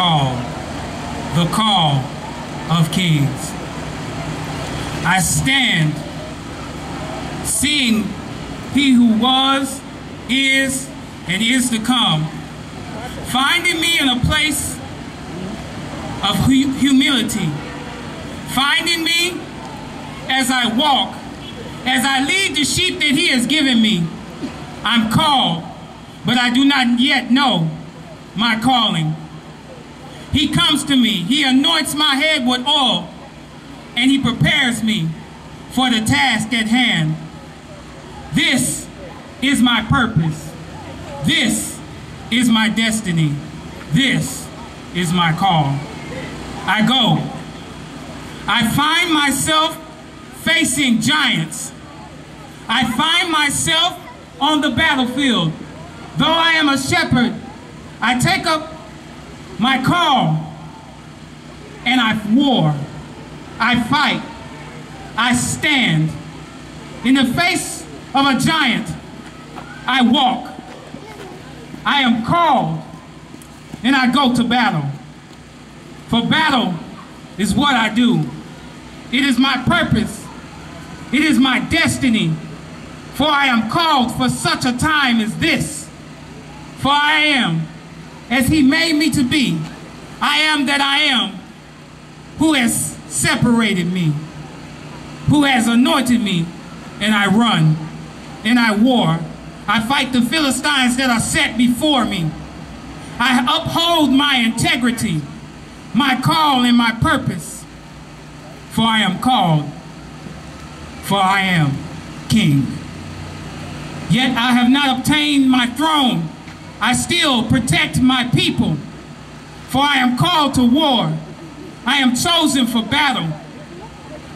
called the call of kings. I stand seeing he who was, is, and is to come, finding me in a place of humility, finding me as I walk, as I lead the sheep that he has given me. I'm called, but I do not yet know my calling. He comes to me, he anoints my head with oil, and he prepares me for the task at hand. This is my purpose. This is my destiny. This is my call. I go. I find myself facing giants. I find myself on the battlefield. Though I am a shepherd, I take up my call and I war. I fight. I stand. In the face of a giant, I walk. I am called and I go to battle. For battle is what I do. It is my purpose. It is my destiny. For I am called for such a time as this. For I am as he made me to be. I am that I am, who has separated me, who has anointed me, and I run, and I war. I fight the Philistines that are set before me. I uphold my integrity, my call, and my purpose. For I am called, for I am king. Yet I have not obtained my throne. I still protect my people. For I am called to war. I am chosen for battle.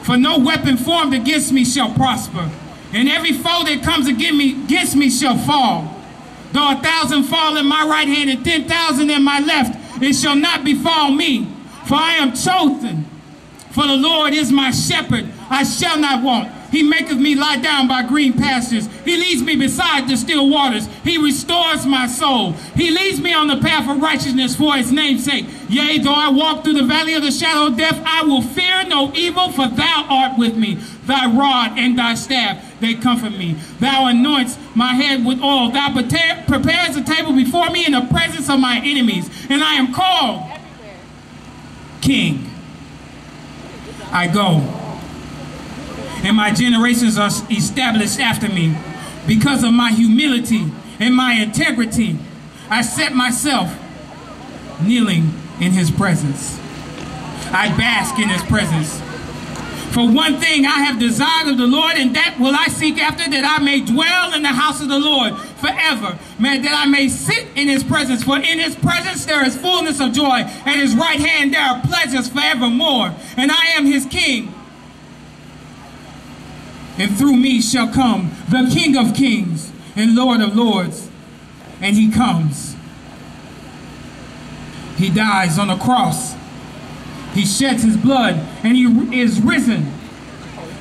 For no weapon formed against me shall prosper, and every foe that comes against me shall fall. Though 1,000 fall in my right hand and 10,000 in my left, it shall not befall me. For I am chosen. For the Lord is my shepherd, I shall not want. He maketh me lie down by green pastures. He leads me beside the still waters. He restores my soul. He leads me on the path of righteousness for his name's sake. Yea, though I walk through the valley of the shadow of death, I will fear no evil, for thou art with me. Thy rod and thy staff, they comfort me. Thou anoints my head with oil. Thou prepares a table before me in the presence of my enemies. And I am called king. I go. And my generations are established after me. Because of my humility and my integrity, I set myself kneeling in his presence. I bask in his presence. For one thing I have desired of the Lord, and that will I seek after, that I may dwell in the house of the Lord forever. Man, that I may sit in his presence. For in his presence there is fullness of joy. At his right hand there are pleasures forevermore. And I am his king. And through me shall come the King of kings and Lord of lords. And he comes. He dies on the cross. He sheds his blood and he is risen,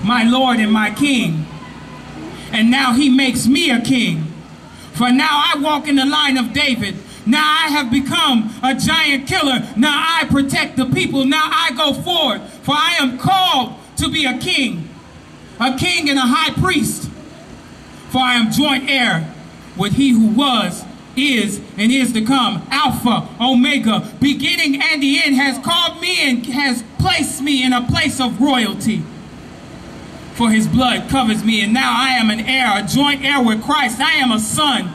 my Lord and my King. And now he makes me a king. For now I walk in the line of David. Now I have become a giant killer. Now I protect the people. Now I go forward. For I am called to be a king and a high priest. For I am joint heir with he who was, is, and is to come. Alpha, Omega, beginning and the end, has called me and has placed me in a place of royalty. For his blood covers me, and now I am an heir, a joint heir with Christ. I am a son.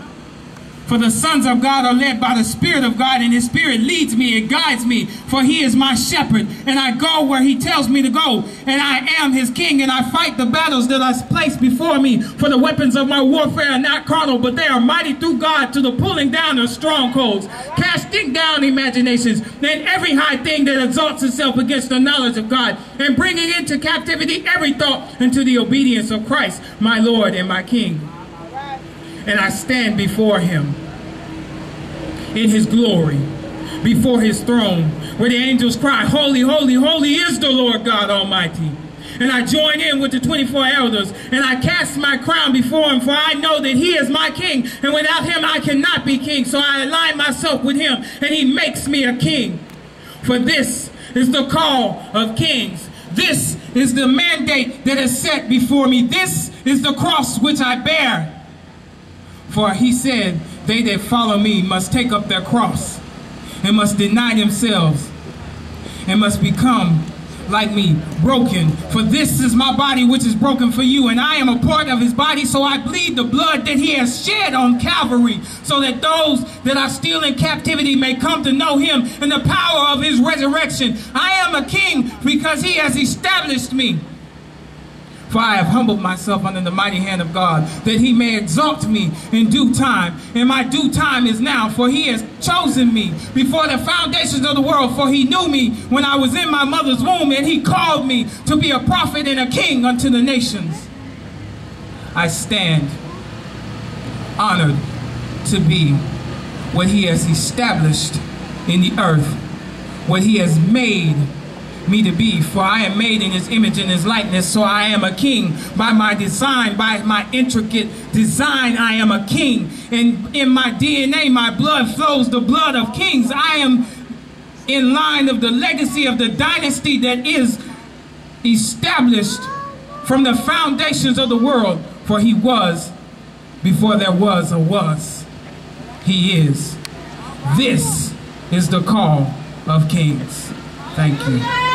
For the sons of God are led by the Spirit of God, and his Spirit leads me and guides me. For he is my shepherd, and I go where he tells me to go. And I am his king, and I fight the battles that are placed before me. For the weapons of my warfare are not carnal, but they are mighty through God to the pulling down of strongholds, casting down imaginations, and every high thing that exalts itself against the knowledge of God, and bringing into captivity every thought into the obedience of Christ, my Lord and my King. And I stand before him in his glory, before his throne, where the angels cry, holy, holy, holy is the Lord God Almighty. And I join in with the 24 elders, and I cast my crown before him, for I know that he is my king, and without him I cannot be king. So I align myself with him, and he makes me a king. For this is the call of kings. This is the mandate that is set before me. This is the cross which I bear. For he said, they that follow me must take up their cross and must deny themselves and must become like me, broken. For this is my body which is broken for you, and I am a part of his body, so I bleed the blood that he has shed on Calvary, so that those that are still in captivity may come to know him and the power of his resurrection. I am a king because he has established me. For I have humbled myself under the mighty hand of God, that he may exalt me in due time. And my due time is now, for he has chosen me before the foundations of the world. For he knew me when I was in my mother's womb, and he called me to be a prophet and a king unto the nations. I stand honored to be what he has established in the earth, what he has made me to be. For I am made in his image and his likeness, so I am a king. By my design, by my intricate design, I am a king. And in my DNA, my blood flows the blood of kings. I am in line of the legacy of the dynasty that is established from the foundations of the world. For he was before there was a was. He is. This is the call of kings. Thank you.